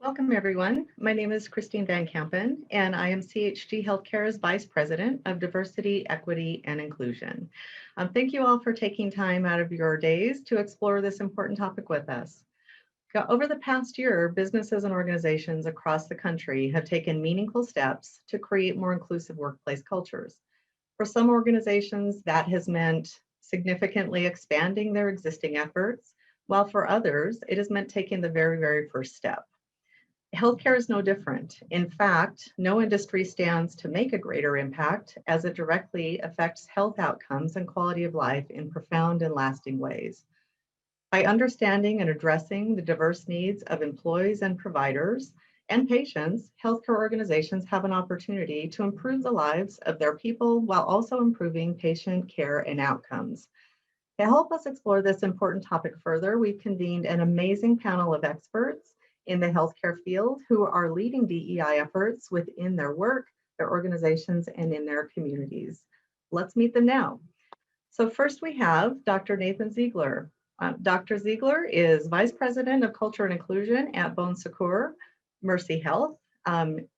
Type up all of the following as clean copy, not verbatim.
Welcome, everyone. My name is Christine Van Kampen, and I am CHG Healthcare's Vice President of Diversity, Equity, and Inclusion. Thank you all for taking time out of your days to explore this important topic with us. Over the past year, businesses and organizations across the country have taken meaningful steps to create more inclusive workplace cultures. For some organizations, that has meant significantly expanding their existing efforts, while for others, it has meant taking the very first step. Healthcare is no different. In fact, no industry stands to make a greater impact as it directly affects health outcomes and quality of life in profound and lasting ways. By understanding and addressing the diverse needs of employees and providers and patients, healthcare organizations have an opportunity to improve the lives of their people while also improving patient care and outcomes. To help us explore this important topic further, we've convened an amazing panel of experts in the healthcare field who are leading DEI efforts within their work, their organizations, and in their communities. Let's meet them now. So first we have Dr. Nathan Ziegler. Dr. Ziegler is Vice President of Culture and Inclusion at Bon Secours Mercy Health.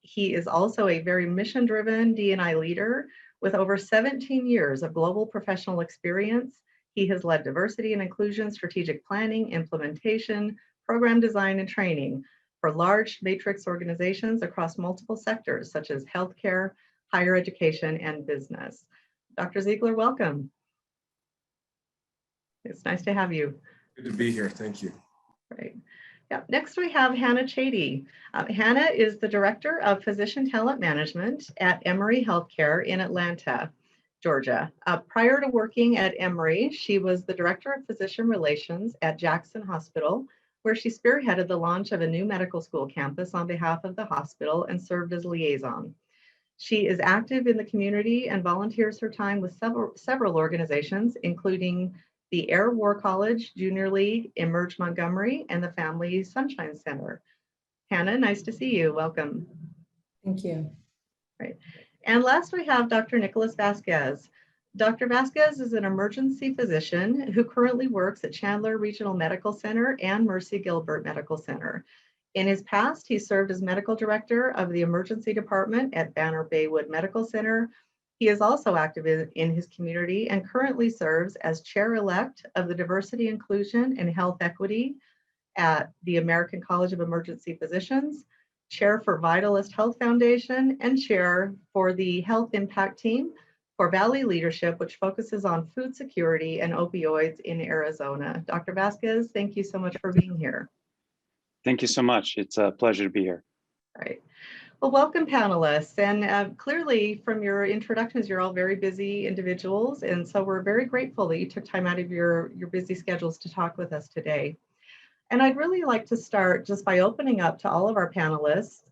He is also a very mission-driven D&I leader with over 17 years of global professional experience. He has led diversity and inclusion, strategic planning, implementation, program design and training for large matrix organizations across multiple sectors such as healthcare, higher education, and business. Dr. Ziegler, welcome. It's nice to have you. Good to be here. Thank you. Great. Yeah. Next, we have Hannah Chady. Hannah is the Director of Physician Talent Management at Emory Healthcare in Atlanta, Georgia. Prior to working at Emory, she was the Director of Physician Relations at Jackson Hospital, where she spearheaded the launch of a new medical school campus on behalf of the hospital and served as liaison. She is active in the community and volunteers her time with several organizations, including the Air War College Junior League, Emerge Montgomery, and the Family Sunshine Center. Hannah, nice to see you. Welcome. Thank you. Right. And last we have Dr. Nicholas Vasquez. Dr. Vasquez is an emergency physician who currently works at Chandler Regional Medical Center and Mercy Gilbert Medical Center. In his past, he served as medical director of the emergency department at Banner Baywood Medical Center. He is also active in his community and currently serves as chair-elect of the Diversity, Inclusion, and Health Equity at the American College of Emergency Physicians, chair for Vitalist Health Foundation, and chair for the Health Impact Team for Valley Leadership, which focuses on food security and opioids in Arizona. Dr. Vasquez, thank you so much for being here. Thank you so much. It's a pleasure to be here. All right. Well, welcome, panelists. And clearly from your introductions, you're all very busy individuals. And so we're very grateful that you took time out of your busy schedules to talk with us today. And I'd really like to start just by opening up to all of our panelists.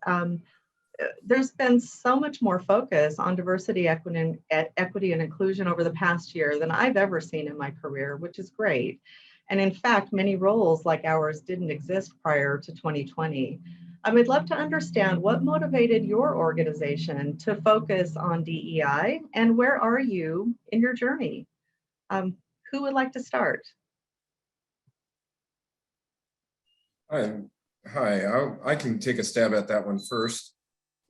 There's been so much more focus on diversity, equity, and inclusion over the past year than I've ever seen in my career, which is great. And in fact, many roles like ours didn't exist prior to 2020. I would love to understand what motivated your organization to focus on DEI and where are you in your journey? Who would like to start? Hi, I can take a stab at that one first.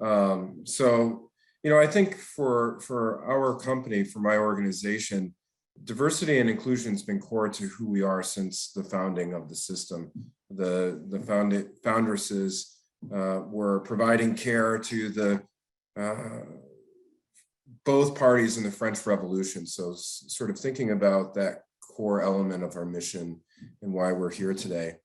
I think for our company, for my organization, diversity and inclusion has been core to who we are since the founding of the system. The foundresses were providing care to the both parties in the French Revolution. So sort of thinking about that core element of our mission and why we're here today.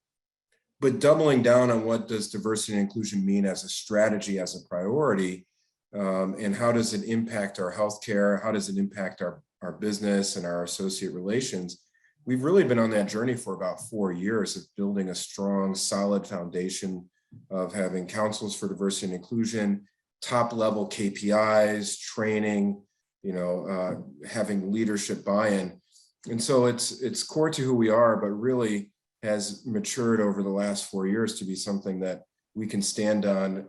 But doubling down on what does diversity and inclusion mean as a strategy, as a priority, and how does it impact our healthcare? How does it impact our business and our associate relations? We've really been on that journey for about 4 years of building a strong, solid foundation of having councils for diversity and inclusion, top level KPIs, training, having leadership buy-in. And so it's core to who we are, but really has matured over the last 4 years to be something that we can stand on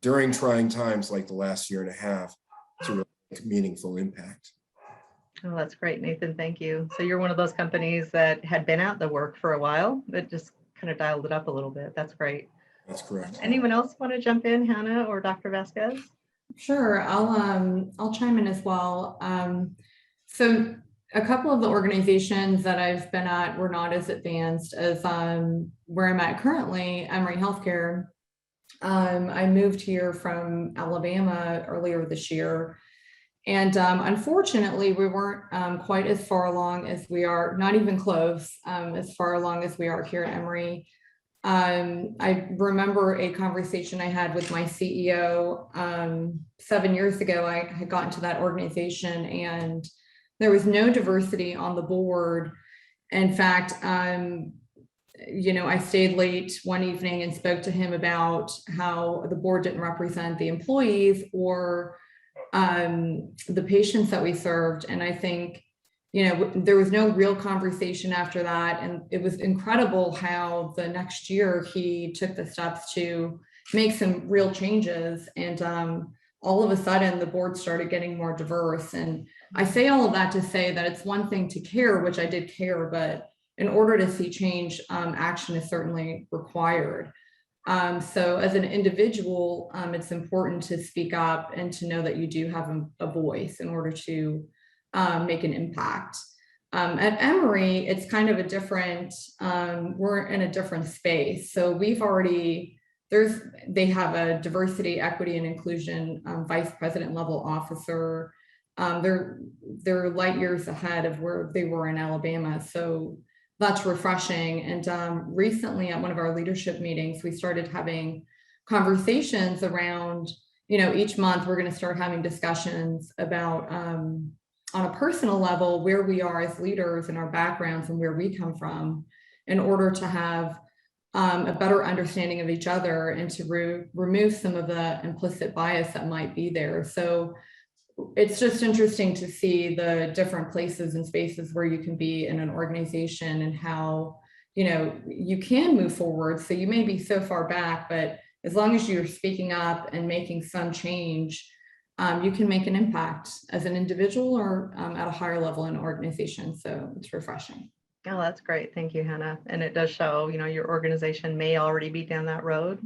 during trying times like the last year and a half to really make meaningful impact. Oh, that's great, Nathan. Thank you. So you're one of those companies that had been at the work for a while, but just kind of dialed it up a little bit. That's great. That's correct. Anyone else want to jump in, Hannah or Dr. Vasquez? Sure, I'll chime in as well. So a couple of the organizations that I've been at were not as advanced as where I'm at currently, Emory Healthcare. I moved here from Alabama earlier this year. And unfortunately, we weren't quite as far along as we are, not even close, as far along as we are here at Emory. I remember a conversation I had with my CEO 7 years ago. I had gotten to that organization and there was no diversity on the board. In fact, I stayed late one evening and spoke to him about how the board didn't represent the employees or the patients that we served. And I think, there was no real conversation after that. And it was incredible how the next year he took the steps to make some real changes. And all of a sudden the board started getting more diverse. And I say all of that to say that it's one thing to care, which I did care, but in order to see change, action is certainly required. So as an individual, it's important to speak up and to know that you do have a voice in order to make an impact. At Emory, it's kind of a different, we're in a different space. So they have a diversity, equity, and inclusion vice president level officer. They're light years ahead of where they were in Alabama. So that's refreshing. And recently at one of our leadership meetings, we started having conversations around, each month we're going to start having discussions about on a personal level, where we are as leaders and our backgrounds and where we come from in order to have a better understanding of each other and to remove some of the implicit bias that might be there. So it's just interesting to see the different places and spaces where you can be in an organization and how, you can move forward. So you may be so far back, but as long as you're speaking up and making some change, you can make an impact as an individual or at a higher level in an organization. So it's refreshing. Oh, that's great. Thank you, Hannah. And it does show, your organization may already be down that road,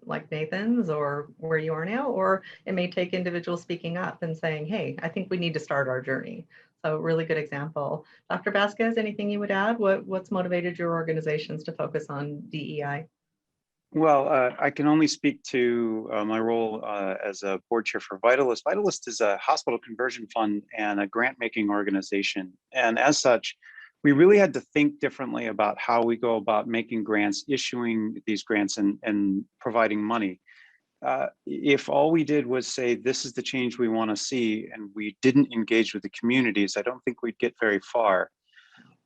like Nathan's or where you are now, or it may take individuals speaking up and saying, hey, I think we need to start our journey. So really good example. Dr. Vasquez, anything you would add? What's motivated your organizations to focus on DEI? Well, I can only speak to my role as a board chair for Vitalist. Vitalist is a hospital conversion fund and a grant-making organization. And as such, we really had to think differently about how we go about making grants, issuing these grants and providing money. If all we did was say, this is the change we want to see, and we didn't engage with the communities, I don't think we'd get very far.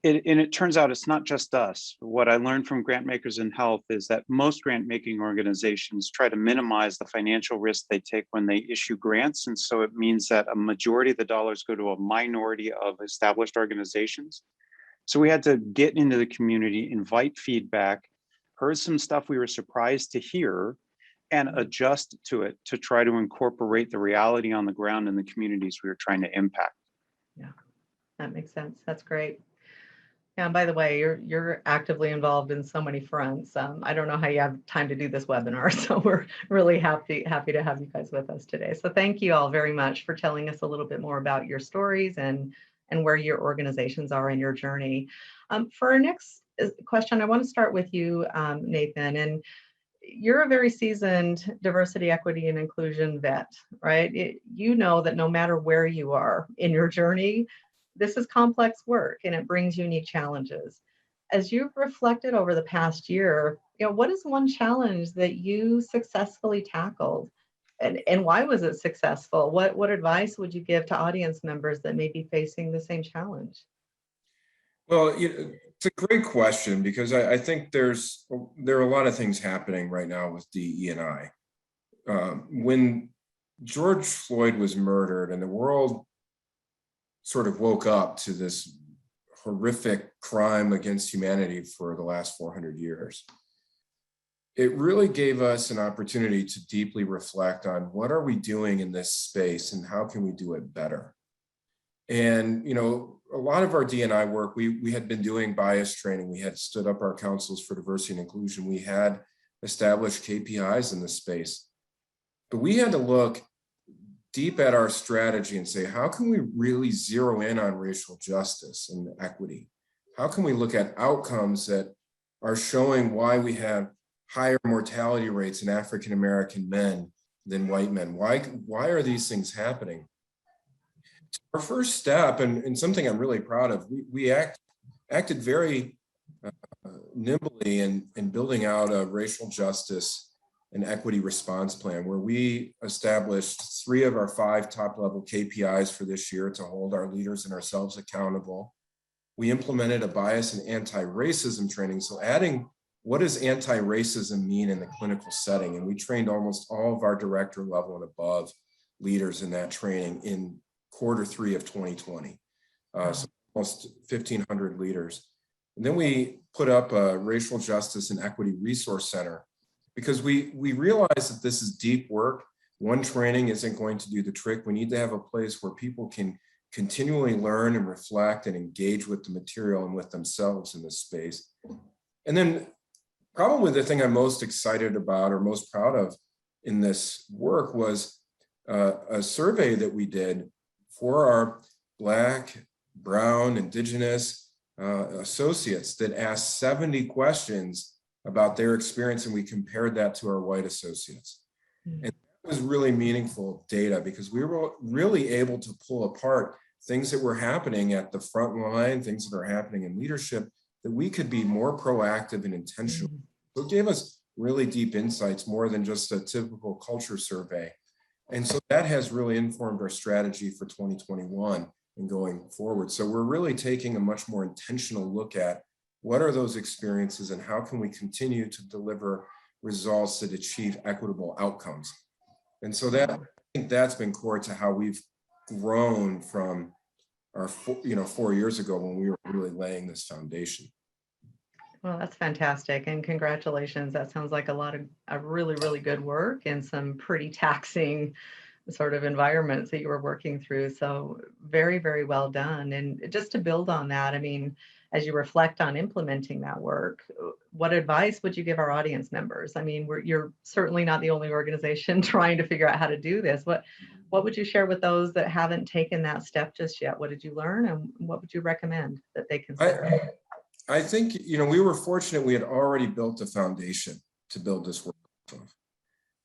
And it turns out it's not just us. What I learned from grant makers in health is that most grant making organizations try to minimize the financial risk they take when they issue grants. And so it means that a majority of the dollars go to a minority of established organizations. So we had to get into the community, invite feedback, heard some stuff we were surprised to hear, and adjust to it to try to incorporate the reality on the ground in the communities we were trying to impact. Yeah, that makes sense. That's great. And by the way, you're actively involved in so many fronts. I don't know how you have time to do this webinar, so we're really happy to have you guys with us today. So thank you all very much for telling us a little bit more about your stories and where your organizations are in your journey. For our next question, I want to start with you, Nathan. And you're a very seasoned diversity, equity, and inclusion vet, right? You know that no matter where you are in your journey, this is complex work and it brings unique challenges. As you've reflected over the past year, what is one challenge that you successfully tackled? And why was it successful? What advice would you give to audience members that may be facing the same challenge? Well, it's a great question because I think there are a lot of things happening right now with DE&I. When George Floyd was murdered and the world sort of woke up to this horrific crime against humanity for the last 400 years, it really gave us an opportunity to deeply reflect on what are we doing in this space and how can we do it better. And, a lot of our D&I work, we had been doing bias training. We had stood up our councils for diversity and inclusion. We had established KPIs in this space. But we had to look deep at our strategy and say, how can we really zero in on racial justice and equity? How can we look at outcomes that are showing why we have higher mortality rates in African-American men than white men? Why are these things happening? Our first step, and something I'm really proud of, we acted very nimbly in building out a racial justice and equity response plan, where we established 3 of our 5 top-level KPIs for this year to hold our leaders and ourselves accountable. We implemented a bias and anti-racism training. So adding, what does anti-racism mean in the clinical setting? And we trained almost all of our director level and above leaders in that training in Q3 of 2020. So almost 1,500 leaders. And then we put up a racial justice and equity resource center, because we realize that this is deep work. One training isn't going to do the trick. We need to have a place where people can continually learn and reflect and engage with the material and with themselves in this space. And then probably the thing I'm most excited about or most proud of in this work was a survey that we did for our Black, Brown, Indigenous associates that asked 70 questions about their experience, and we compared that to our white associates. And that was really meaningful data, because we were really able to pull apart things that were happening at the front line, things that are happening in leadership, that we could be more proactive and intentional. So it gave us really deep insights, more than just a typical culture survey. And so that has really informed our strategy for 2021 and going forward. So we're really taking a much more intentional look at what are those experiences and how can we continue to deliver results that achieve equitable outcomes. And so that, I think that's been core to how we've grown from our 4 years ago, when we were really laying this foundation. Well, that's fantastic, and congratulations. That sounds like a really, really good work and some pretty taxing sort of environments that you were working through. So very, very well done. And just to build on that, I mean, as you reflect on implementing that work, what advice would you give our audience members? I mean, you're certainly not the only organization trying to figure out how to do this. What would you share with those that haven't taken that step just yet? What did you learn, and what would you recommend that they consider? I think, we were fortunate. We had already built a foundation to build this work off of.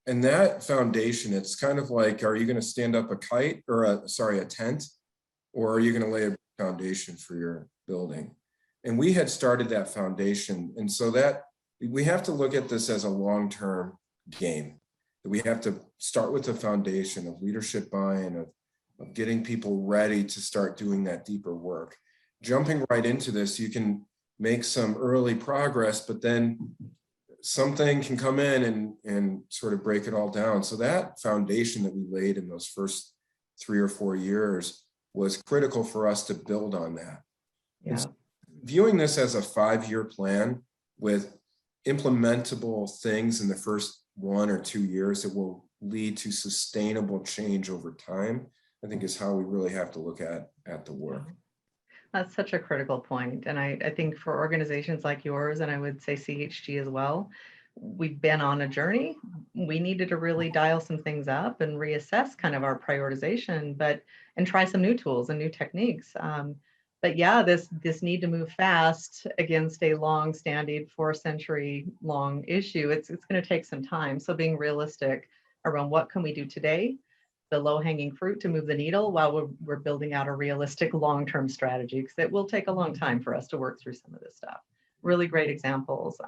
And that foundation, it's kind of like, are you going to stand up a kite or a tent, or are you going to lay a foundation for your building? And we had started that foundation. And so that we have to look at this as a long-term game. We have to start with the foundation of leadership buy-in, of getting people ready to start doing that deeper work. Jumping right into this, you can make some early progress, but then something can come in and sort of break it all down. So that foundation that we laid in those first 3 or 4 years was critical for us to build on that. Yeah. So viewing this as a 5-year plan with implementable things in the first 1 or 2 years that will lead to sustainable change over time, I think is how we really have to look at the work. That's such a critical point. And I think for organizations like yours, and I would say CHG as well, we've been on a journey. We needed to really dial some things up and reassess kind of our prioritization, and try some new tools and new techniques. But yeah, this need to move fast against a long-standing 4-century-long issue, it's going to take some time. So being realistic around what can we do today, the low-hanging fruit to move the needle, while we're building out a realistic long-term strategy, because it will take a long time for us to work through some of this stuff. Really great examples.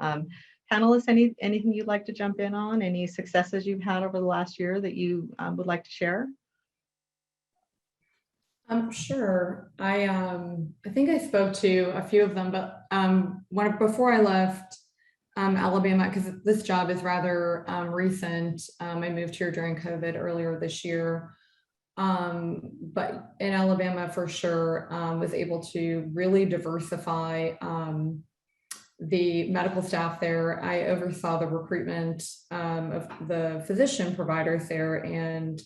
Panelists, anything you'd like to jump in on? Any successes you've had over the last year that you would like to share? Sure. I think I spoke to a few of them, but before I left Alabama, because this job is rather recent. I moved here during COVID earlier this year, but in Alabama for sure, was able to really diversify the medical staff there. I oversaw the recruitment of the physician providers there, and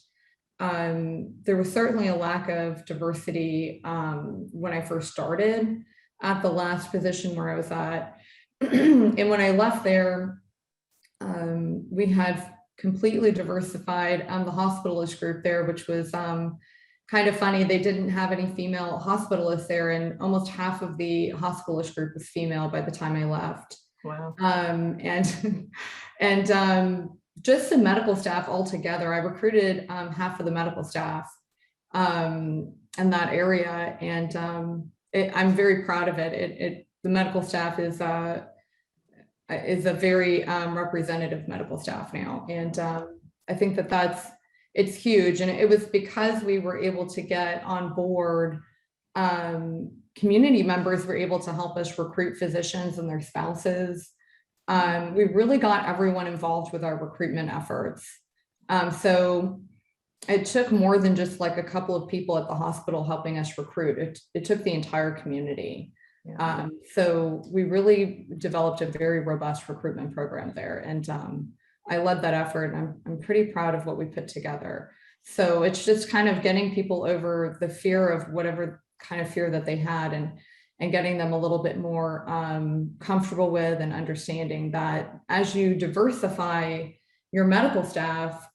there was certainly a lack of diversity when I first started at the last position where I was at. And when I left there, we had completely diversified the hospitalist group there, which was kind of funny. They didn't have any female hospitalists there, and almost half of the hospitalist group was female by the time I left. Wow. And just the medical staff altogether, I recruited half of the medical staff in that area, and I'm very proud of it. The medical staff is a very representative medical staff now, and I think it's huge. And it was because we were able to get on board community members were able to help us recruit physicians and their spouses. We really got everyone involved with our recruitment efforts. So it took more than just like a couple of people at the hospital helping us recruit. It took the entire community. Yeah. So we really developed a very robust recruitment program there. And I led that effort, and I'm pretty proud of what we put together. So it's just kind of getting people over the fear of whatever kind of fear that they had, and getting them a little bit more comfortable with and understanding that as you diversify your medical staff,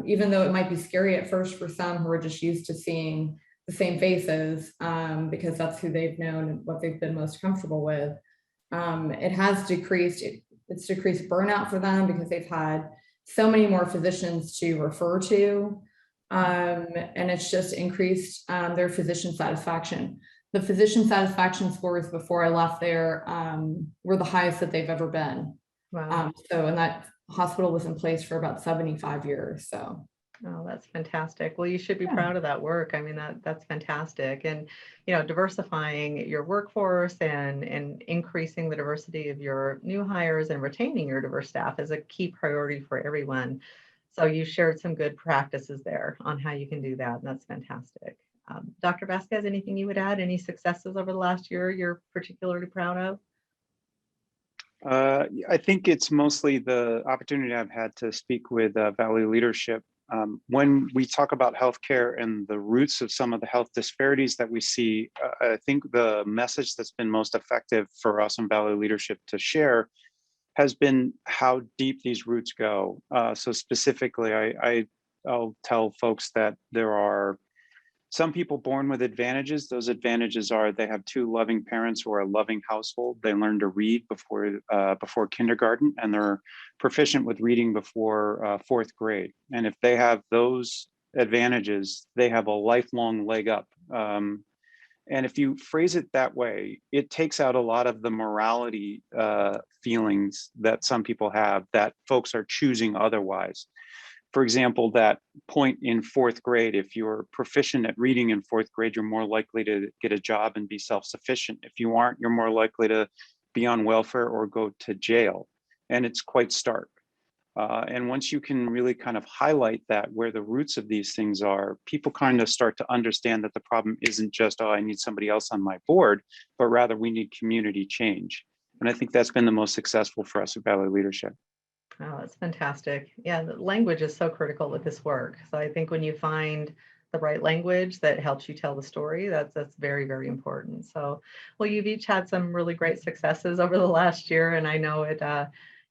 even though it might be scary at first for some who are just used to seeing the same faces, because that's who they've known and what they've been most comfortable with, it has decreased. It's decreased burnout for them because they've had so many more physicians to refer to, and it's just increased their physician satisfaction. The physician satisfaction scores before I left there were the highest that they've ever been. Wow. And that hospital was in place for about 75 years. So. Oh, that's fantastic. Well, you should be Yeah. proud of that work. I mean, that's fantastic. And, diversifying your workforce and increasing the diversity of your new hires and retaining your diverse staff is a key priority for everyone. So you shared some good practices there on how you can do that. And that's fantastic. Dr. Vasquez, anything you would add? Any successes over the last year you're particularly proud of? I think it's mostly the opportunity I've had to speak with Valley Leadership. When we talk about healthcare and the roots of some of the health disparities that we see, I think the message that's been most effective for us in Valley Leadership to share has been how deep these roots go. So specifically, I'll tell folks that there are some people born with advantages. Those advantages are they have two loving parents or a loving household. They learn to read before kindergarten, and they're proficient with reading before fourth grade. And if they have those advantages, they have a lifelong leg up. And if you phrase it that way, it takes out a lot of the morality feelings that some people have that folks are choosing otherwise. For example, that point in fourth grade, if you're proficient at reading in fourth grade, you're more likely to get a job and be self-sufficient. If you aren't, you're more likely to be on welfare or go to jail. And it's quite stark. And once you can really kind of highlight that where the roots of these things are, people kind of start to understand that the problem isn't just, oh, I need somebody else on my board, but rather we need community change. And I think that's been the most successful for us at Valley Leadership. Oh, that's fantastic. Yeah, the language is so critical with this work. So I think when you find the right language that helps you tell the story, that's very, very important. So, well, you've each had some really great successes over the last year, and I know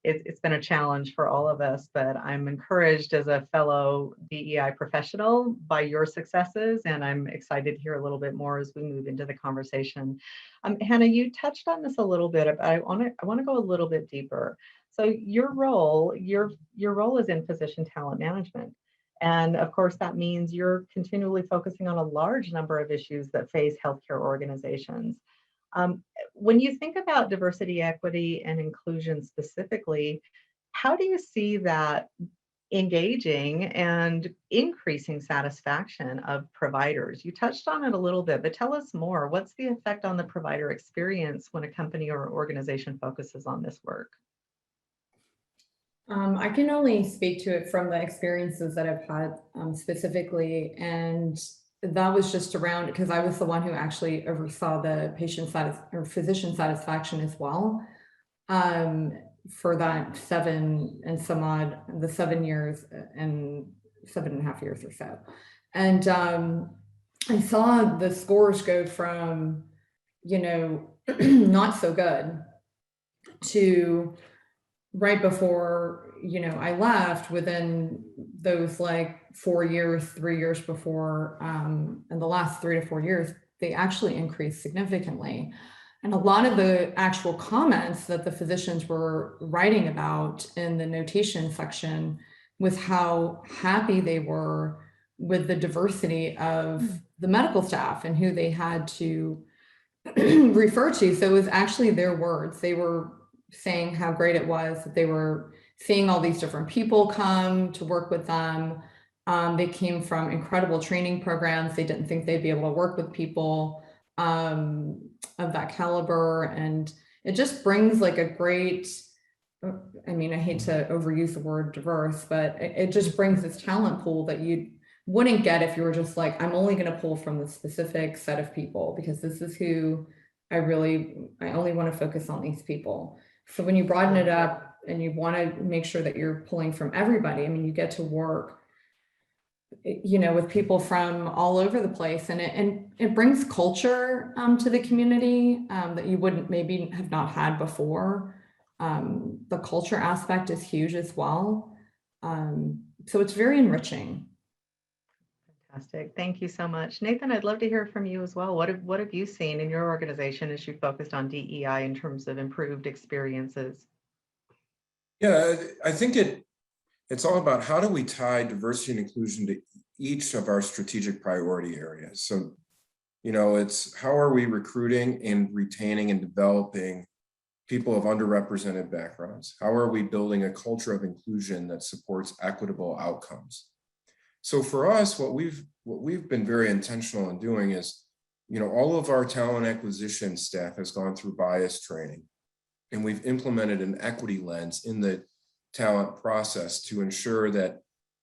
it's been a challenge for all of us, but I'm encouraged as a fellow DEI professional by your successes, and I'm excited to hear a little bit more as we move into the conversation. Hannah, you touched on this a little bit, but I want to go a little bit deeper. So your role is in physician talent management. And of course, that means you're continually focusing on a large number of issues that face healthcare organizations. When you think about diversity, equity, and inclusion specifically, how do you see that engaging and increasing satisfaction of providers? You touched on it a little bit, but tell us more. What's the effect on the provider experience when a company or organization focuses on this work? I can only speak to it from the experiences that I've had specifically, and that was just around because I was the one who actually oversaw the physician satisfaction as well for that 7 years and 7.5 years or so. And I saw the scores go from, not so good to right before, I left within those like 4 years, 3 years before, and the last 3 to 4 years, they actually increased significantly. And a lot of the actual comments that the physicians were writing about in the notation section was how happy they were with the diversity of the medical staff and who they had to refer to. So it was actually their words. They were saying how great it was that they were seeing all these different people come to work with them. They came from incredible training programs. They didn't think they'd be able to work with people of that caliber. And it just brings like a great, I mean, I hate to overuse the word diverse, but it just brings this talent pool that you wouldn't get if you were just like, I'm only going to pull from the specific set of people because this is who I only want to focus on these people. So when you broaden it up and you want to make sure that you're pulling from everybody, I mean, you get to work with people from all over the place, and it brings culture to the community that you wouldn't maybe have not had before. The culture aspect is huge as well. So it's very enriching. Fantastic. Thank you so much. Nathan, I'd love to hear from you as well. What have you seen in your organization as you focused on DEI in terms of improved experiences? Yeah, I think it's all about how do we tie diversity and inclusion to each of our strategic priority areas. So, it's how are we recruiting and retaining and developing people of underrepresented backgrounds? How are we building a culture of inclusion that supports equitable outcomes? So for us, what we've been very intentional in doing is, all of our talent acquisition staff has gone through bias training, and we've implemented an equity lens in the talent process to ensure that,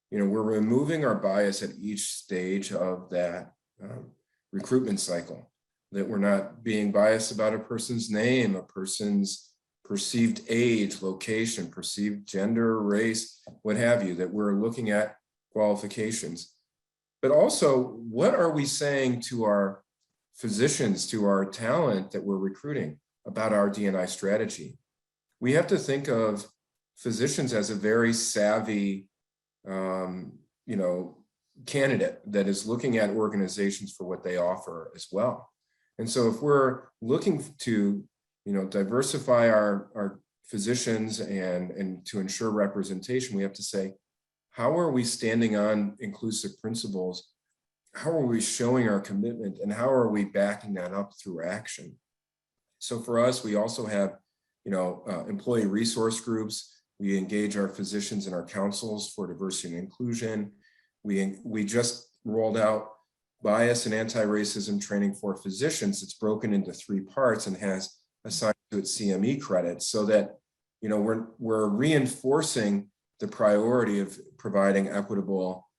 we're removing our bias at each stage of that recruitment cycle, that we're not being biased about a person's name, a person's perceived age, location, perceived gender, race, what have you, that we're looking at qualifications. But also, what are we saying to our physicians, to our talent that we're recruiting about our D&I strategy? We have to think of physicians as a very savvy, candidate that is looking at organizations for what they offer as well. And so if we're looking to, diversify our physicians and to ensure representation, we have to say, how are we standing on inclusive principles? How are we showing our commitment, and how are we backing that up through action? So for us, we also have, employee resource groups. We engage our physicians and our councils for diversity and inclusion. We just rolled out bias and anti-racism training for physicians. It's broken into 3 parts and has assigned to it CME credits, so that, we're reinforcing the priority of providing equitable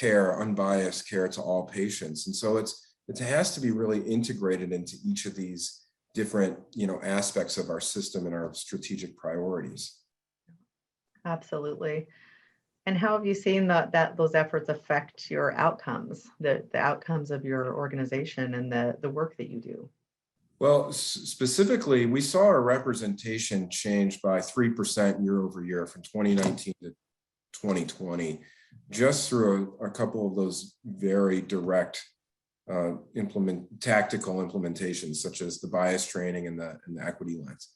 care, unbiased care to all patients. And so it has to be really integrated into each of these different, aspects of our system and our strategic priorities. Absolutely. And how have you seen that those efforts affect your outcomes, the outcomes of your organization and the work that you do? Well, specifically, we saw our representation change by 3% year over year from 2019 to 2020, just through a couple of those very direct tactical implementations, such as the bias training and the equity lens.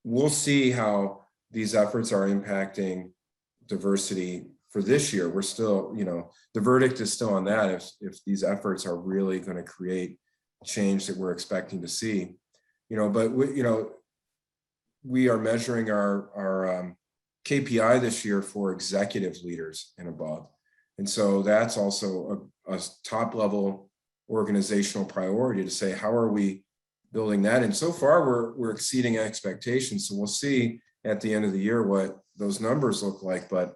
We'll see how these efforts are impacting diversity for this year. We're still, the verdict is still on that, if these efforts are really going to create change that we're expecting to see. But we are measuring our KPI this year for executive leaders and above. And so that's also a top level organizational priority to say, how are we building that? And so far we're exceeding expectations. So we'll see at the end of the year what those numbers look like. But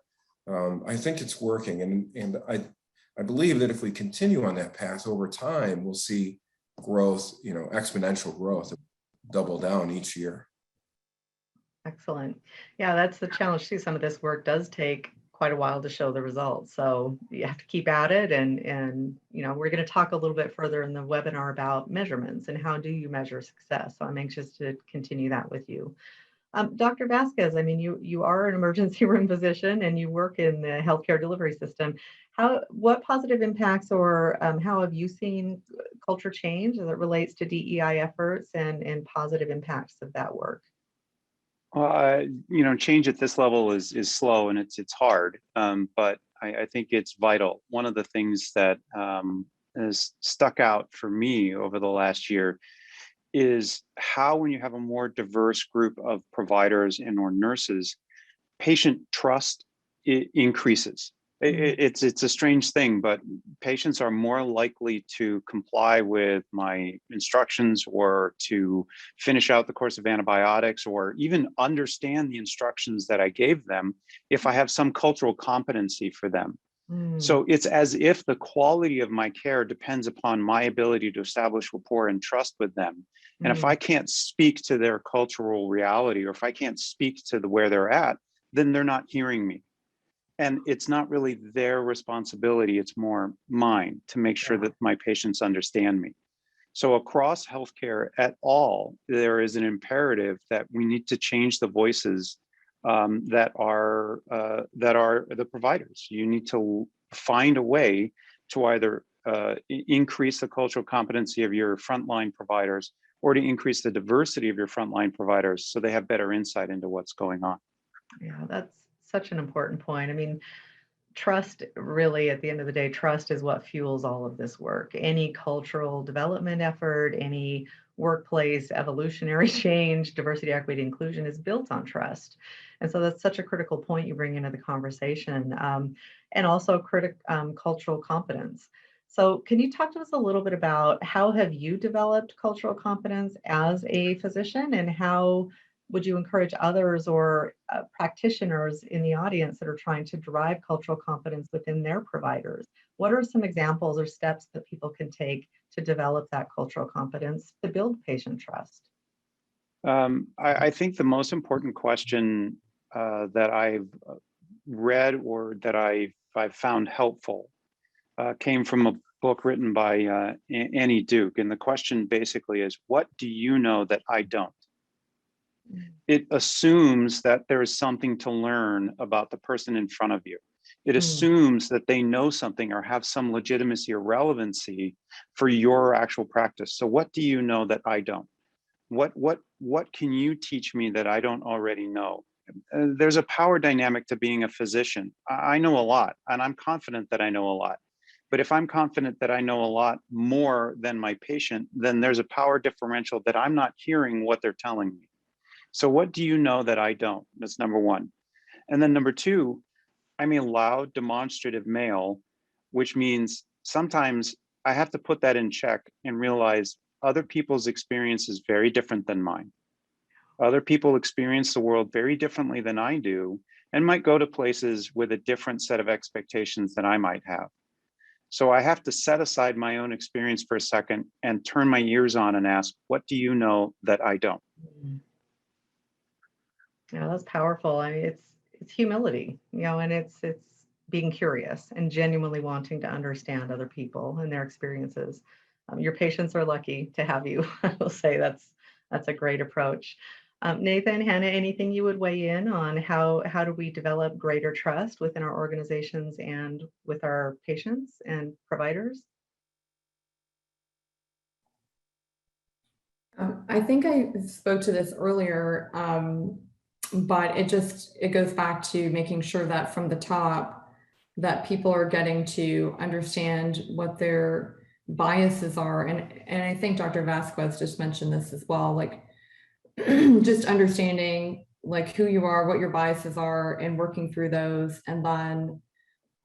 I think it's working. And I believe that if we continue on that path over time, we'll see growth, exponential growth, double down each year. Excellent. Yeah, that's the challenge too. Some of this work does take quite a while to show the results. So you have to keep at it. And we're going to talk a little bit further in the webinar about measurements and how do you measure success. So I'm anxious to continue that with you. Dr. Vasquez, I mean, you are an emergency room physician and you work in the healthcare delivery system. What positive impacts or how have you seen culture change as it relates to DEI efforts and positive impacts of that work? Well, change at this level is slow and it's hard, but I think it's vital. One of the things that has stuck out for me over the last year is how, when you have a more diverse group of providers and or nurses, patient trust increases. It's a strange thing, but patients are more likely to comply with my instructions or to finish out the course of antibiotics or even understand the instructions that I gave them if I have some cultural competency for them. So it's as if the quality of my care depends upon my ability to establish rapport and trust with them. And if I can't speak to their cultural reality, or if I can't speak to where they're at, then they're not hearing me. And it's not really their responsibility, it's more mine to make sure that my patients understand me. So across healthcare at all, there is an imperative that we need to change the voices that are the providers. You need to find a way to either increase the cultural competency of your frontline providers or to increase the diversity of your frontline providers so they have better insight into what's going on. Yeah, that's such an important point. I mean, trust, really, at the end of the day, trust is what fuels all of this work. Any cultural development effort, any workplace evolutionary change, diversity, equity, inclusion is built on trust. And so that's such a critical point you bring into the conversation, and also cultural competence. So can you talk to us a little bit about how have you developed cultural competence as a physician, and how would you encourage others or practitioners in the audience that are trying to drive cultural competence within their providers? What are some examples or steps that people can take to develop that cultural competence to build patient trust? I think the most important question that I've read or that I've found helpful came from a book written by Annie Duke. And the question basically is, what do you know that I don't? It assumes that there is something to learn about the person in front of you. It assumes that they know something or have some legitimacy or relevancy for your actual practice. So what do you know that I don't? What can you teach me that I don't already know? There's a power dynamic to being a physician. I know a lot, and I'm confident that I know a lot. But if I'm confident that I know a lot more than my patient, then there's a power differential that I'm not hearing what they're telling me. So what do you know that I don't? That's number one. And then number two, I'm a loud, demonstrative male, which means sometimes I have to put that in check and realize other people's experience is very different than mine. Other people experience the world very differently than I do and might go to places with a different set of expectations than I might have. So I have to set aside my own experience for a second and turn my ears on and ask, what do you know that I don't? Yeah, that's powerful. I mean, it's humility, and it's being curious and genuinely wanting to understand other people and their experiences. Your patients are lucky to have you. I will say that's a great approach. Nathan, Hannah, anything you would weigh in on how do we develop greater trust within our organizations and with our patients and providers? I think I spoke to this earlier, but it goes back to making sure that from the top that people are getting to understand what their biases are. And I think Dr. Vasquez just mentioned this as well, like just understanding like who you are, what your biases are, and working through those. And then,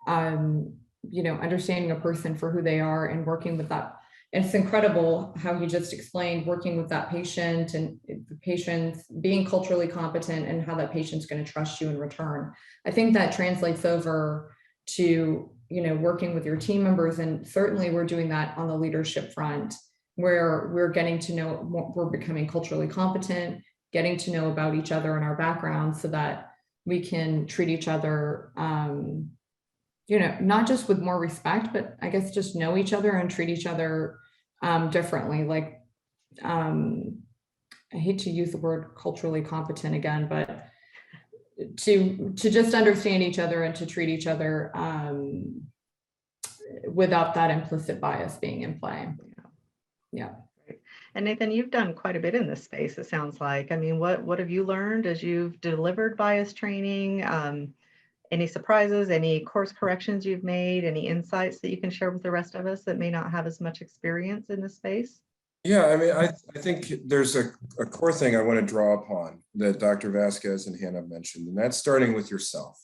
understanding a person for who they are and working with that. It's incredible how he just explained working with that patient and the patient's being culturally competent and how that patient's going to trust you in return. I think that translates over to, working with your team members. And certainly we're doing that on the leadership front, where we're getting to know, we're becoming culturally competent, getting to know about each other and our backgrounds so that we can treat each other, not just with more respect, but I guess just know each other and treat each other differently. Like, I hate to use the word culturally competent again, but to just understand each other and to treat each other without that implicit bias being in play. Yeah. And Nathan, you've done quite a bit in this space, it sounds like. I mean, what have you learned as you've delivered bias training? Any surprises, any course corrections you've made, any insights that you can share with the rest of us that may not have as much experience in this space? Yeah, I mean, I think there's a core thing I want to draw upon that Dr. Vasquez and Hannah mentioned, and that's starting with yourself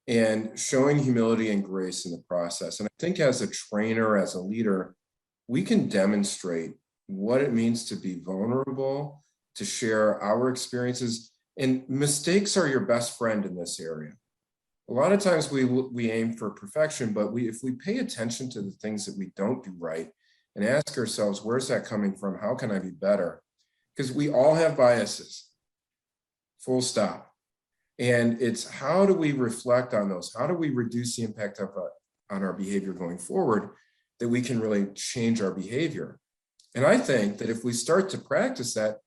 and showing humility and grace in the process. And I think as a trainer, as a leader, we can demonstrate what it means to be vulnerable, to share our experiences, and mistakes are your best friend in this area. A lot of times we aim for perfection, but if we pay attention to the things that we don't do right and ask ourselves, where's that coming from? How can I be better? Because we all have biases, full stop. And it's how do we reflect on those? How do we reduce the impact on our behavior going forward that we can really change our behavior? And I think that if we start to practice that,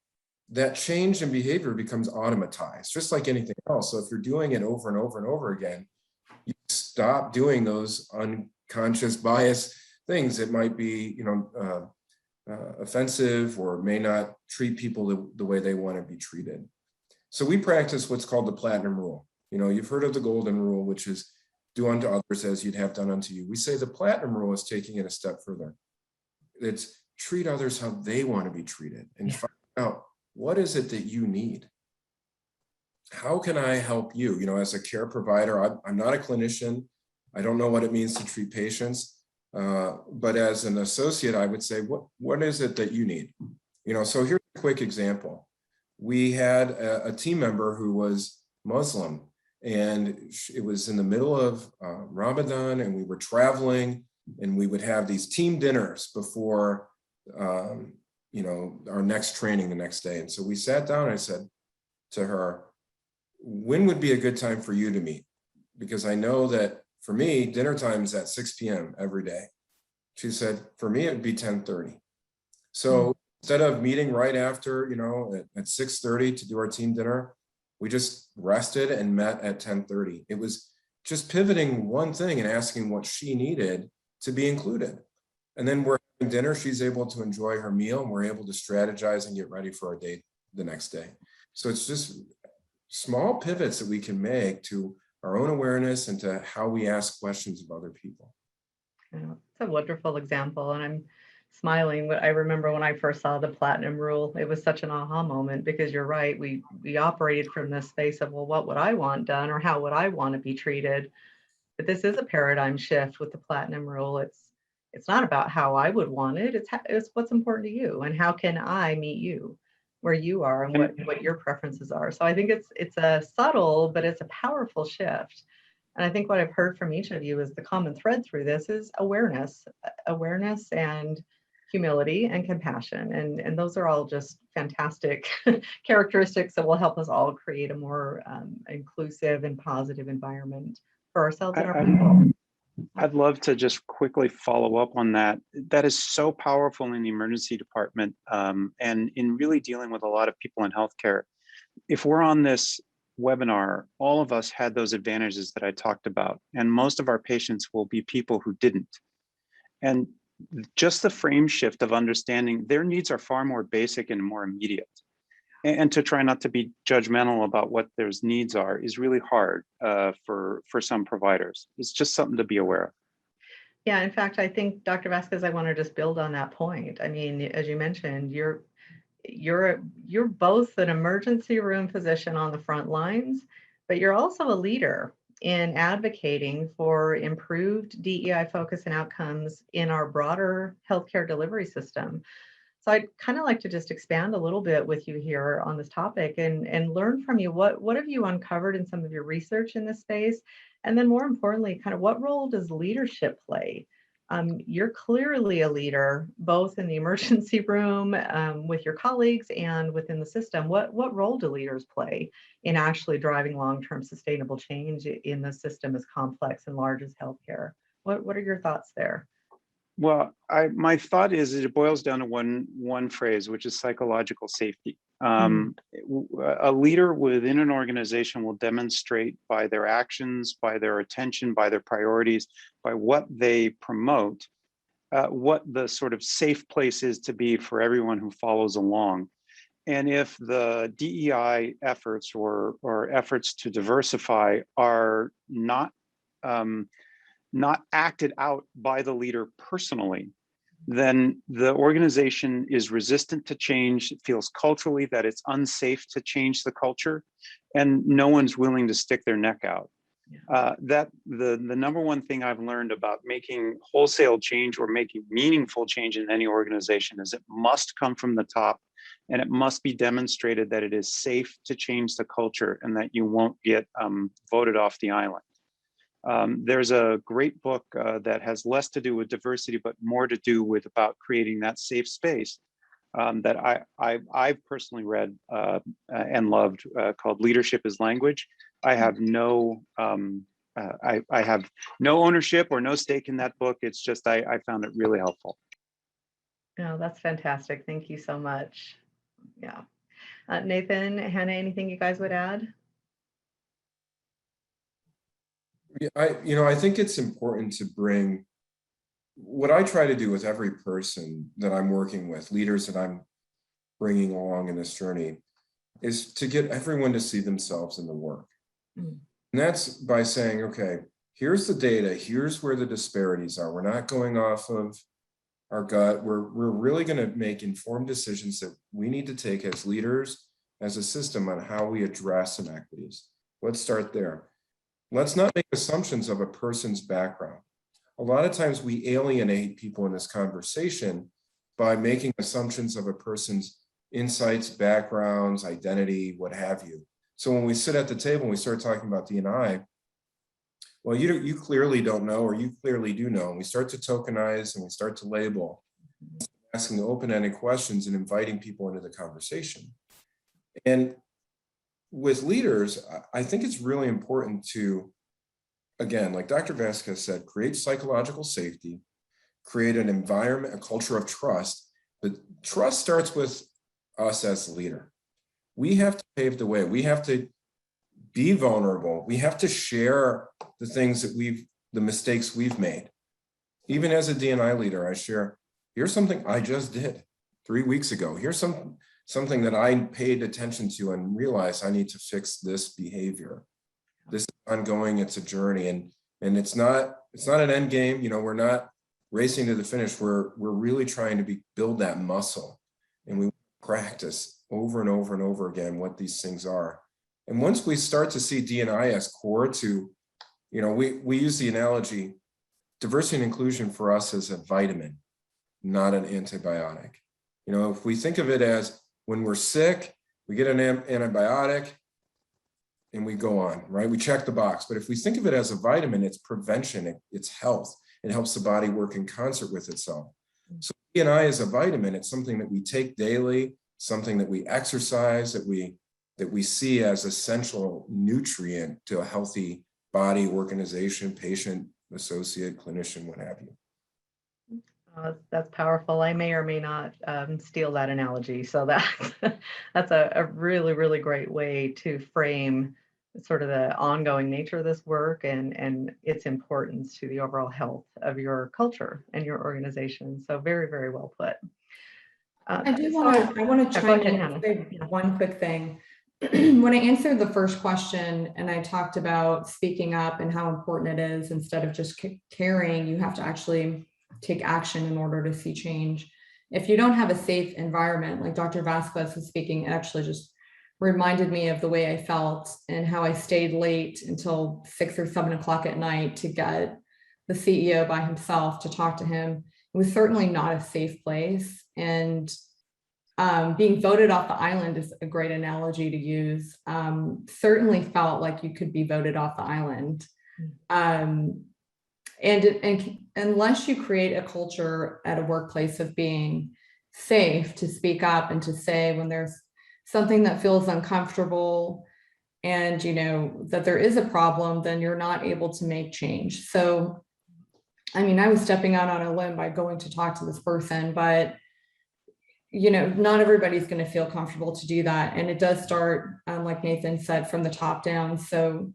that change in behavior becomes automatized, just like anything else. So if you're doing it over and over and over again, you stop doing those unconscious bias things that might be, offensive or may not treat people the way they want to be treated. So we practice what's called the platinum rule. You've heard of the golden rule, which is do unto others as you'd have done unto you. We say the platinum rule is taking it a step further. It's treat others how they want to be treated and find out what is it that you need. How can I help you? As a care provider, I'm not a clinician. I don't know what it means to treat patients. But as an associate, I would say, what is it that you need? So here's a quick example. We had a team member who was Muslim, and it was in the middle of Ramadan, and we were traveling, and we would have these team dinners before, our next training the next day. And so we sat down and I said to her, when would be a good time for you to meet? Because I know that for me, dinner time is at 6 p.m. every day. She said, for me, it would be 10:30. So instead of meeting right after, at 6:30 to do our team dinner, we just rested and met at 10:30. It was just pivoting one thing and asking what she needed to be included. And then we're having dinner. She's able to enjoy her meal, and we're able to strategize and get ready for our date the next day. So it's just small pivots that we can make to our own awareness and to how we ask questions of other people. Yeah, it's a wonderful example, and I'm smiling. But I remember when I first saw the platinum rule, it was such an aha moment, because you're right. We operated from this space of, well, what would I want done, or how would I want to be treated? But this is a paradigm shift with the platinum rule. It's not about how I would want it. It's what's important to you, and how can I meet you where you are, and what your preferences are. So I think it's a subtle, but it's a powerful shift. And I think what I've heard from each of you is the common thread through this is awareness and humility and compassion. And those are all just fantastic characteristics that will help us all create a more inclusive and positive environment for ourselves and our people. I'd love to just quickly follow up on that. That is so powerful in the emergency department, and in really dealing with a lot of people in healthcare. If we're on this webinar, all of us had those advantages that I talked about, and most of our patients will be people who didn't. And just the frame shift of understanding their needs are far more basic and more immediate. And to try not to be judgmental about what their needs are is really hard for some providers. It's just something to be aware of. Yeah, in fact, I think, Dr. Vasquez, I want to just build on that point. I mean, as you mentioned, you're both an emergency room physician on the front lines, but you're also a leader in advocating for improved DEI focus and outcomes in our broader healthcare delivery system. So I'd kind of like to just expand a little bit with you here on this topic and learn from you. What have you uncovered in some of your research in this space? And then more importantly, kind of what role does leadership play? You're clearly a leader, both in the emergency room with your colleagues and within the system. What role do leaders play in actually driving long-term sustainable change in the system as complex and large as healthcare? What are your thoughts there? Well, my thought is it boils down to one phrase, which is psychological safety. A leader within an organization will demonstrate by their actions, by their attention, by their priorities, by what they promote, what the sort of safe place is to be for everyone who follows along. And if the DEI efforts or efforts to diversify are not acted out by the leader personally, then the organization is resistant to change. It feels culturally that it's unsafe to change the culture, and no one's willing to stick their neck out. That the number one thing I've learned about making wholesale change or making meaningful change in any organization is it must come from the top, and it must be demonstrated that it is safe to change the culture and that you won't get voted off the island. There's a great book that has less to do with diversity, but more to do with about creating that safe space that I've personally read and loved called Leadership is Language. I have no I have no ownership or no stake in that book. It's just I found it really helpful. Oh, that's fantastic. Thank you so much. Yeah. Nathan, Hannah, anything you guys would add? Yeah, I think it's important to bring what I try to do with every person that I'm working with, leaders that I'm bringing along in this journey, is to get everyone to see themselves in the work. And that's by saying, okay, here's the data, here's where the disparities are. We're not going off of our gut. We're really going to make informed decisions that we need to take as leaders, as a system, on how we address inequities. Let's start there. Let's not make assumptions of a person's background. A lot of times we alienate people in this conversation by making assumptions of a person's insights, backgrounds, identity, what have you. So when we sit at the table and we start talking about D&I, well, you clearly don't know, or you clearly do know, and we start to tokenize and we start to label, asking open-ended questions and inviting people into the conversation. And with leaders, I think it's really important to, again, like Dr. Vasquez said, create psychological safety, create an environment, a culture of trust. But trust starts with us as the leader. We have to pave the way. We have to be vulnerable. We have to share the things that the mistakes we've made. Even as a D&I leader, I share, here's something I just did 3 weeks ago. Here's something that I paid attention to and realized I need to fix this behavior. This is ongoing, it's a journey, and it's not an end game. We're not racing to the finish. We're really trying to build that muscle, and we practice over and over and over again what these things are. And once we start to see D&I as core to, we use the analogy, diversity and inclusion for us is a vitamin, not an antibiotic. If we think of it as when we're sick, we get an antibiotic and we go on, right? We check the box. But if we think of it as a vitamin, it's prevention, it's health. It helps the body work in concert with itself. So D&I is a vitamin. It's something that we take daily, something that we exercise, that we see as essential nutrient to a healthy body, organization, patient, associate, clinician, what have you. That's powerful. I may or may not steal that analogy. So that's a really, really great way to frame sort of the ongoing nature of this work and its importance to the overall health of your culture and your organization. So very, very well put. I want to chime in and say one quick thing. When I answered the first question and I talked about speaking up and how important it is, instead of just caring, you have to actually take action in order to see change. If you don't have a safe environment, like Dr. Vasquez was speaking, it actually just reminded me of the way I felt and how I stayed late until 6 or 7 o'clock at night to get the CEO by himself to talk to him. It was certainly not a safe place. And being voted off the island is a great analogy to use. Certainly felt like you could be voted off the island. And unless you create a culture at a workplace of being safe to speak up and to say when there's something that feels uncomfortable and that there is a problem, then you're not able to make change. So, I was stepping out on a limb by going to talk to this person, but not everybody's going to feel comfortable to do that. And it does start, like Nathan said, from the top down. So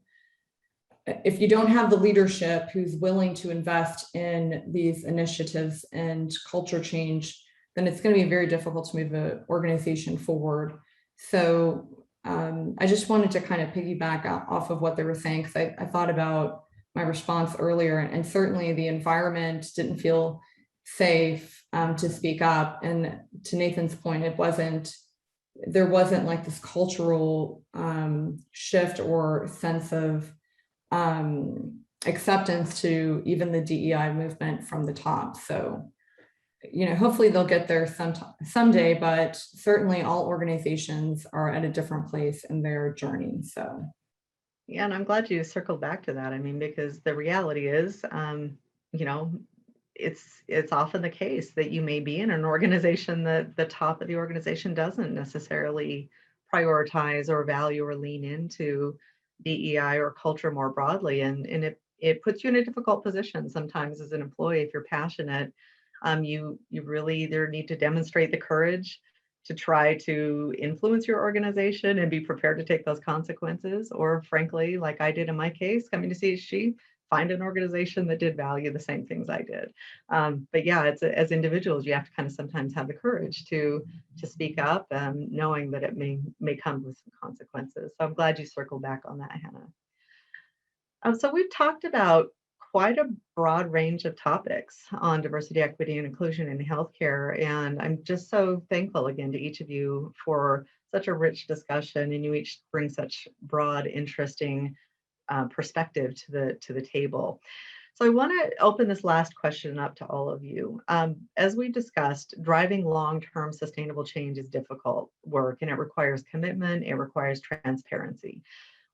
if you don't have the leadership who's willing to invest in these initiatives and culture change, then it's going to be very difficult to move the organization forward. So I just wanted to kind of piggyback off of what they were saying, because I thought about my response earlier, and certainly the environment didn't feel safe to speak up. And to Nathan's point, there wasn't like this cultural shift or sense of acceptance to even the DEI movement from the top. So, hopefully they'll get there someday, but certainly all organizations are at a different place in their journey. So, yeah, and I'm glad you circled back to that. I mean, because the reality is, it's often the case that you may be in an organization that the top of the organization doesn't necessarily prioritize or value or lean into DEI or culture more broadly, and it puts you in a difficult position sometimes as an employee. If you're passionate, you really either need to demonstrate the courage to try to influence your organization and be prepared to take those consequences, or frankly, like I did in my case, coming to CHG, find an organization that did value the same things I did. But yeah, as individuals, you have to kind of sometimes have the courage to speak up, knowing that it may come with some consequences. So I'm glad you circled back on that, Hannah. So we've talked about quite a broad range of topics on diversity, equity, and inclusion in healthcare. And I'm just so thankful again to each of you for such a rich discussion, and you each bring such broad, interesting perspective to the table. So I want to open this last question up to all of you. As we discussed, driving long-term sustainable change is difficult work, and it requires commitment, it requires transparency.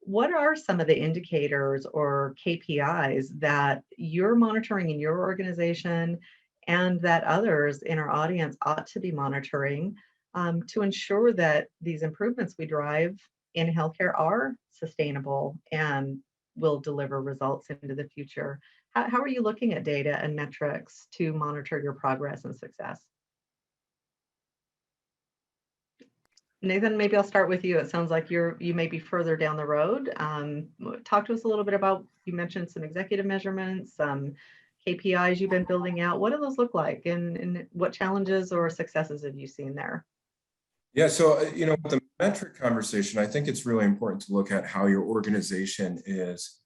What are some of the indicators or KPIs that you're monitoring in your organization and that others in our audience ought to be monitoring to ensure that these improvements we drive in healthcare are sustainable and will deliver results into the future? How are you looking at data and metrics to monitor your progress and success? Nathan, maybe I'll start with you. It sounds like you may be further down the road. Talk to us a little bit about, you mentioned some executive measurements, some KPIs you've been building out. What do those look like, and what challenges or successes have you seen there? Yeah, so, with the metric conversation, I think it's really important to look at how your organization is,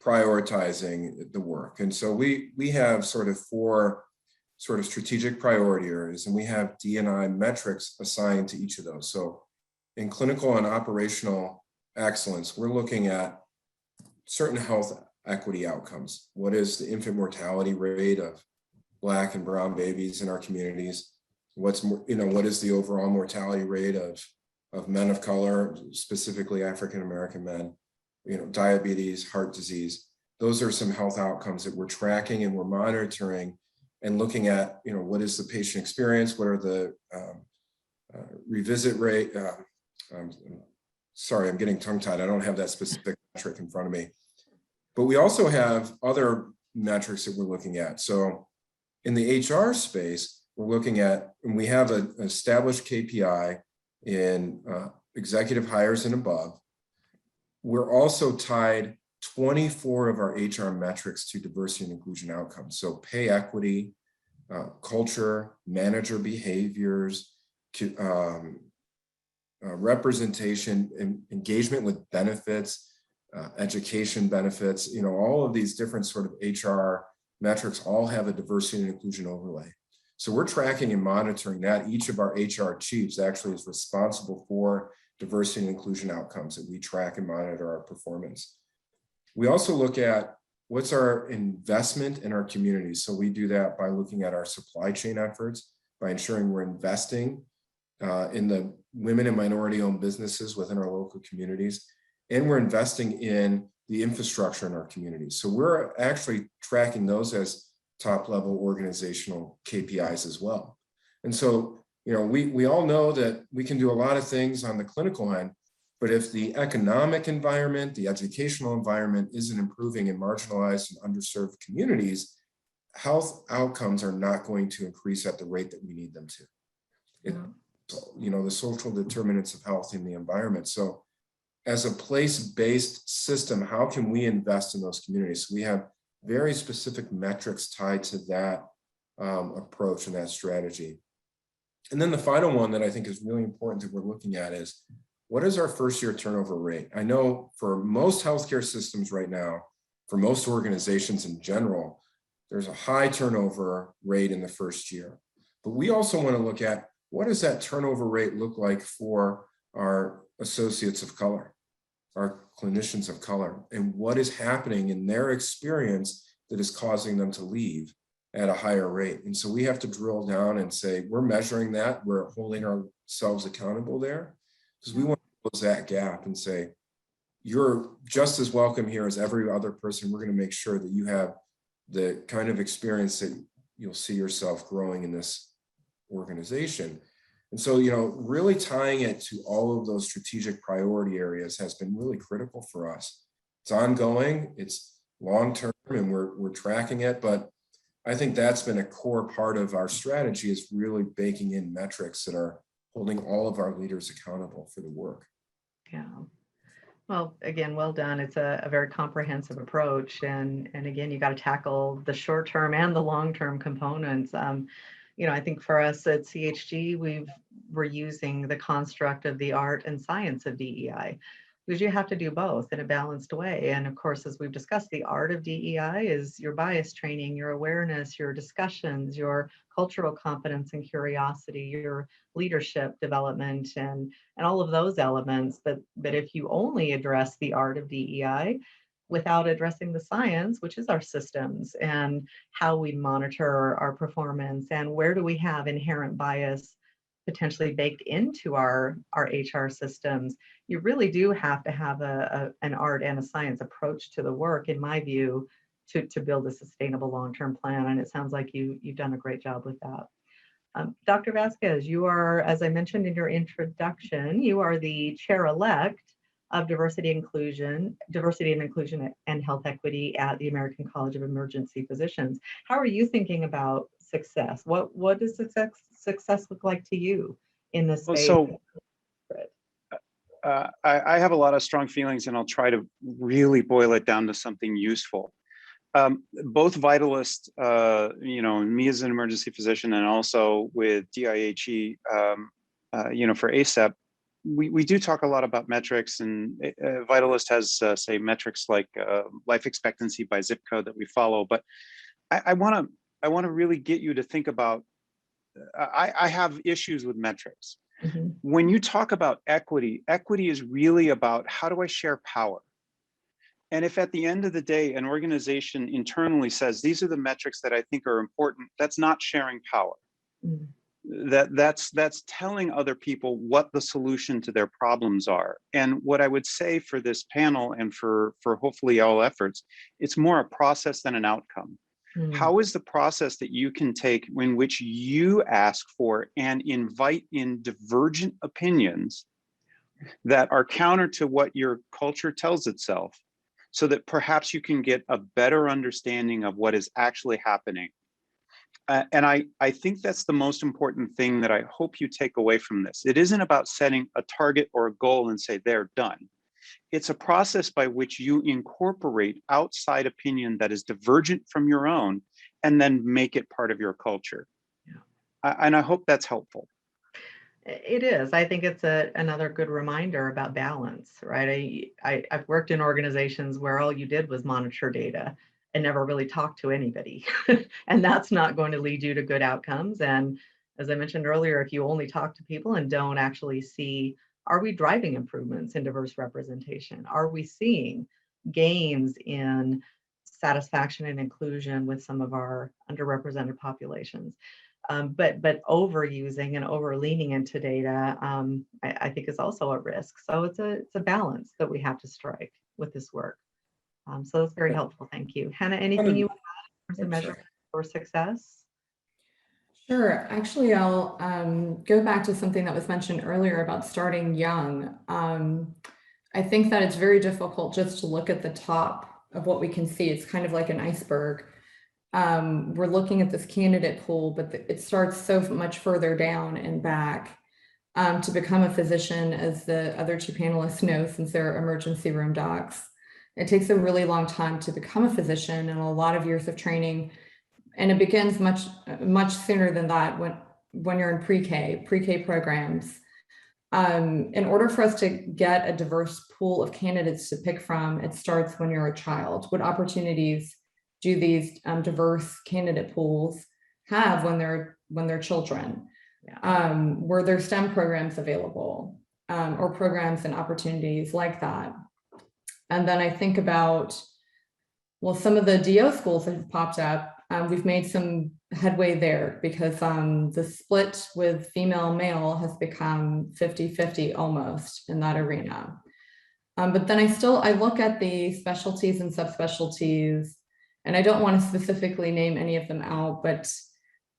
prioritizing the work. And so we have sort of 4 sort of strategic priority areas, and we have D&I metrics assigned to each of those. So in clinical and operational excellence, we're looking at certain health equity outcomes. What is the infant mortality rate of Black and brown babies in our communities? What is the overall mortality rate of men of color, specifically African-American men, diabetes, heart disease? Those are some health outcomes that we're tracking and we're monitoring and looking at, what is the patient experience? What are the revisit rate? Sorry, I'm getting tongue-tied. I don't have that specific metric in front of me. But we also have other metrics that we're looking at. So in the HR space, we're looking at, and we have an established KPI in executive hires and above. We're also tied 24 of our HR metrics to diversity and inclusion outcomes. So pay equity, culture, manager behaviors, representation, engagement with benefits, education benefits, all of these different sort of HR metrics all have a diversity and inclusion overlay. So we're tracking and monitoring that. Each of our HR chiefs actually is responsible for diversity and inclusion outcomes that we track and monitor our performance. We also look at what's our investment in our communities. So we do that by looking at our supply chain efforts, by ensuring we're investing in the women and minority-owned businesses within our local communities, and we're investing in the infrastructure in our communities. So we're actually tracking those as top-level organizational KPIs as well. And so, we all know that we can do a lot of things on the clinical end, but if the economic environment, the educational environment isn't improving in marginalized and underserved communities, health outcomes are not going to increase at the rate that we need them to. The social determinants of health in the environment. So as a place-based system, how can we invest in those communities? So we have very specific metrics tied to that approach and that strategy. And then the final one that I think is really important that we're looking at is, what is our first-year turnover rate? I know for most healthcare systems right now, for most organizations in general, there's a high turnover rate in the first year. But we also want to look at, what does that turnover rate look like for our associates of color, our clinicians of color, and what is happening in their experience that is causing them to leave at a higher rate? And so we have to drill down and say, we're measuring that, we're holding ourselves accountable there, because we want to close that gap and say, you're just as welcome here as every other person. We're going to make sure that you have the kind of experience that you'll see yourself growing in this organization. And so, really tying it to all of those strategic priority areas has been really critical for us. It's ongoing, it's long-term, and we're tracking it, but I think that's been a core part of our strategy, is really baking in metrics that are holding all of our leaders accountable for the work. Yeah. Well, again, well done. It's a very comprehensive approach. And again, you got to tackle the short-term and the long-term components. I think for us at CHG, we're using the construct of the art and science of DEI, because you have to do both in a balanced way. And of course, as we've discussed, the art of DEI is your bias training, your awareness, your discussions, your cultural competence and curiosity, your leadership development, and all of those elements. But if you only address the art of DEI without addressing the science, which is our systems and how we monitor our performance, and where do we have inherent bias potentially baked into our HR systems, you really do have to have an art and a science approach to the work, in my view, to build a sustainable long-term plan. And it sounds like you've done a great job with that. Dr. Vasquez, you are, as I mentioned in your introduction, you are the chair-elect of Diversity and Inclusion and Health Equity at the American College of Emergency Physicians. How are you thinking about success? What does success look like to you in this space? So I have a lot of strong feelings, and I'll try to really boil it down to something useful. Both Vitalist, me as an emergency physician, and also with DIHE, for ASAP, we do talk a lot about metrics, and Vitalist has, say, metrics like life expectancy by zip code that we follow. But I want to really get you to think about, I have issues with metrics. Mm-hmm. When you talk about equity, equity is really about, how do I share power? And if at the end of the day, an organization internally says, these are the metrics that I think are important, that's not sharing power. Mm-hmm. That's telling other people what the solution to their problems are. And what I would say for this panel, and for hopefully all efforts, it's more a process than an outcome. Mm-hmm. How is the process that you can take in which you ask for and invite in divergent opinions that are counter to what your culture tells itself, so that perhaps you can get a better understanding of what is actually happening? And I think that's the most important thing that I hope you take away from this. It isn't about setting a target or a goal and say, they're done. It's a process by which you incorporate outside opinion that is divergent from your own, and then make it part of your culture. Yeah. And I hope that's helpful. It is. I think it's another good reminder about balance, right? I've worked in organizations where all you did was monitor data and never really talk to anybody. And that's not going to lead you to good outcomes. And as I mentioned earlier, if you only talk to people and don't actually see, are we driving improvements in diverse representation? Are we seeing gains in satisfaction and inclusion with some of our underrepresented populations? But overusing and overleaning into data, I think is also a risk. So it's a balance that we have to strike with this work. So that's very helpful. Thank you. Hannah, anything you want to add in terms of measurement for success? Sure. Actually, I'll go back to something that was mentioned earlier about starting young. I think that it's very difficult just to look at the top of what we can see. It's kind of like an iceberg. we're looking at this candidate pool, but it starts so much further down and back. To become a physician, as the other two panelists know, since they're emergency room docs, it takes a really long time to become a physician and a lot of years of training. And it begins much sooner than that when you're in pre-K programs. In order for us to get a diverse pool of candidates to pick from, it starts when you're a child. What opportunities do these diverse candidate pools have when they're children? Were there STEM programs available, or programs and opportunities like that? And then I think about, well, some of the DO schools that have popped up, we've made some headway there because the split with female male has become 50-50 almost in that arena. But then I look at the specialties and subspecialties, and I don't want to specifically name any of them out, but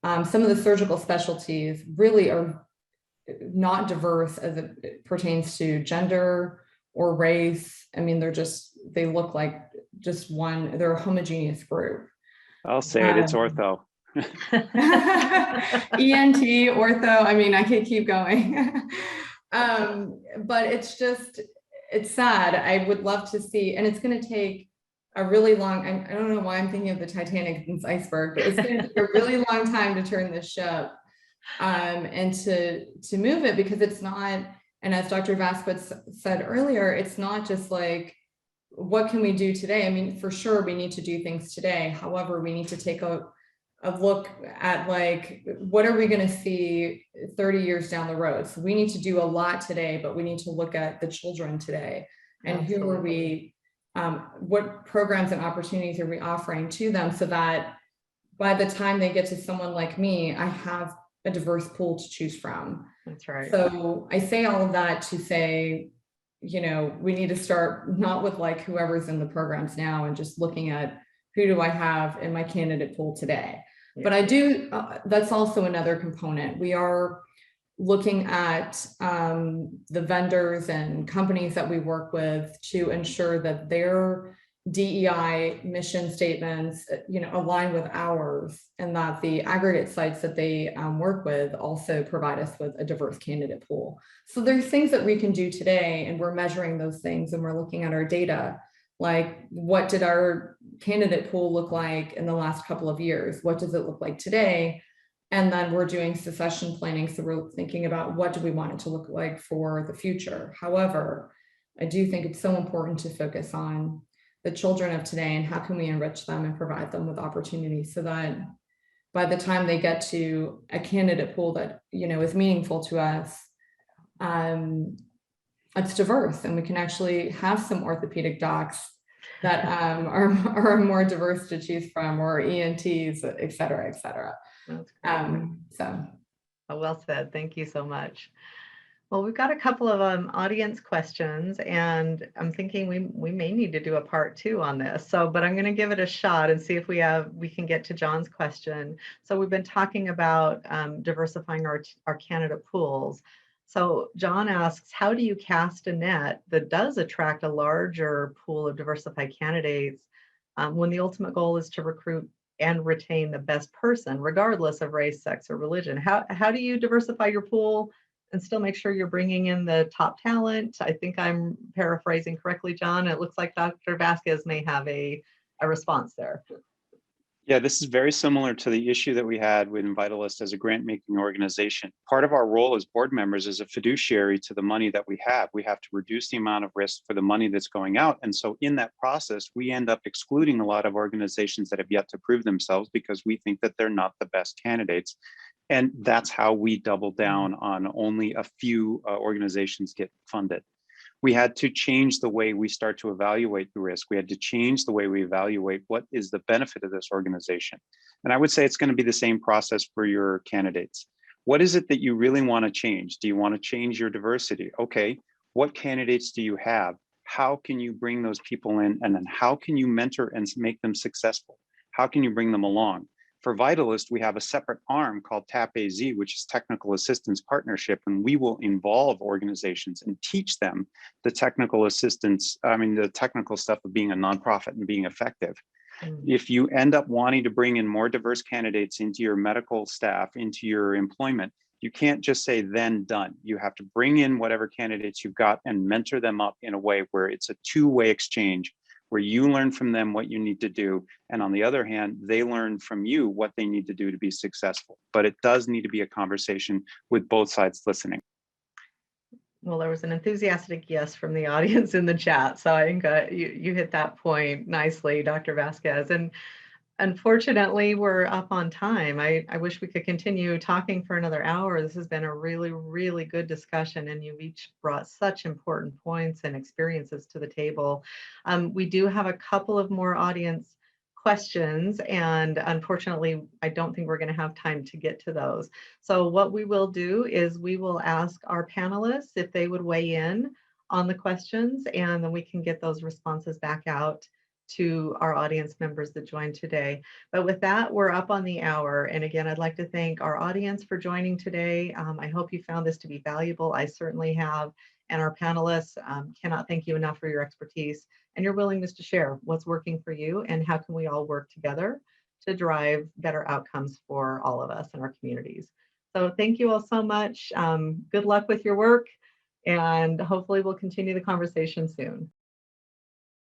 some of the surgical specialties really are not diverse as it pertains to gender or race. I mean, they look like just one, they're a homogeneous group. I'll say it, it's ortho. ENT, ortho, I mean, I could keep going. But it's sad. I would love to see, and it's going to take a really long, I don't know why I'm thinking of the Titanic and its iceberg, but it's going to take a really long time to turn this ship, and to move it, because it's not, and as Dr. Vasquez said earlier, it's not just like, what can we do today? I mean, for sure, we need to do things today. However, we need to take a look at, like, what are we going to see 30 years down the road? So we need to do a lot today, but we need to look at the children today, and who are we, what programs and opportunities are we offering to them, so that by the time they get to someone like me, I have a diverse pool to choose from. That's right. So I say all of that to say, we need to start not with like whoever's in the programs now and just looking at who do I have in my candidate pool today. Yeah. But I do, that's also another component. We are looking at the vendors and companies that we work with to ensure that their DEI mission statements, align with ours, and that the aggregate sites that they work with also provide us with a diverse candidate pool. So there's things that we can do today, and we're measuring those things, and we're looking at our data. Like, what did our candidate pool look like in the last couple of years? What does it look like today? And then we're doing succession planning. So we're thinking about what do we want it to look like for the future. However, I do think it's so important to focus on the children of today and how can we enrich them and provide them with opportunities so that by the time they get to a candidate pool that, is meaningful to us, it's diverse, and we can actually have some orthopedic docs that are more diverse to choose from, or ENTs, et cetera, et cetera. Well said. Thank you so much. Well, we've got a couple of audience questions, and I'm thinking we may need to do a part 2 on this. But I'm going to give it a shot and see if we can get to John's question. So we've been talking about diversifying our candidate pools. So John asks, how do you cast a net that does attract a larger pool of diversified candidates when the ultimate goal is to recruit and retain the best person, regardless of race, sex, or religion? How do you diversify your pool and still make sure you're bringing in the top talent? I think I'm paraphrasing correctly, John. It looks like Dr. Vasquez may have a response there. Yeah, this is very similar to the issue that we had with Vitalist as a grant-making organization. Part of our role as board members is a fiduciary to the money that we have. We have to reduce the amount of risk for the money that's going out. And so in that process, we end up excluding a lot of organizations that have yet to prove themselves because we think that they're not the best candidates. And that's how we double down on only a few organizations get funded. We had to change the way we start to evaluate the risk. We had to change the way we evaluate what is the benefit of this organization. And I would say it's going to be the same process for your candidates. What is it that you really want to change? Do you want to change your diversity? Okay, what candidates do you have? How can you bring those people in? And then how can you mentor and make them successful? How can you bring them along? For Vitalist, we have a separate arm called TAP-AZ, which is Technical Assistance Partnership, and we will involve organizations and teach them the technical assistance, the technical stuff of being a nonprofit and being effective. If you end up wanting to bring in more diverse candidates into your medical staff, into your employment, you can't just say then done. You have to bring in whatever candidates you've got and mentor them up in a way where it's a two-way exchange, where you learn from them what you need to do. And on the other hand, they learn from you what they need to do to be successful. But it does need to be a conversation with both sides listening. Well, there was an enthusiastic yes from the audience in the chat. So I think you hit that point nicely, Dr. Vasquez. And unfortunately, we're up on time. I wish we could continue talking for another hour. This has been a really, really good discussion, and you've each brought such important points and experiences to the table. We do have a couple of more audience questions, and unfortunately, I don't think we're going to have time to get to those. So what we will do is we will ask our panelists if they would weigh in on the questions, and then we can get those responses back out to our audience members that joined today. But with that, we're up on the hour. And again, I'd like to thank our audience for joining today. I hope you found this to be valuable. I certainly have. And our panelists, cannot thank you enough for your expertise and your willingness to share what's working for you and how can we all work together to drive better outcomes for all of us in our communities. So thank you all so much. Good luck with your work, and hopefully we'll continue the conversation soon.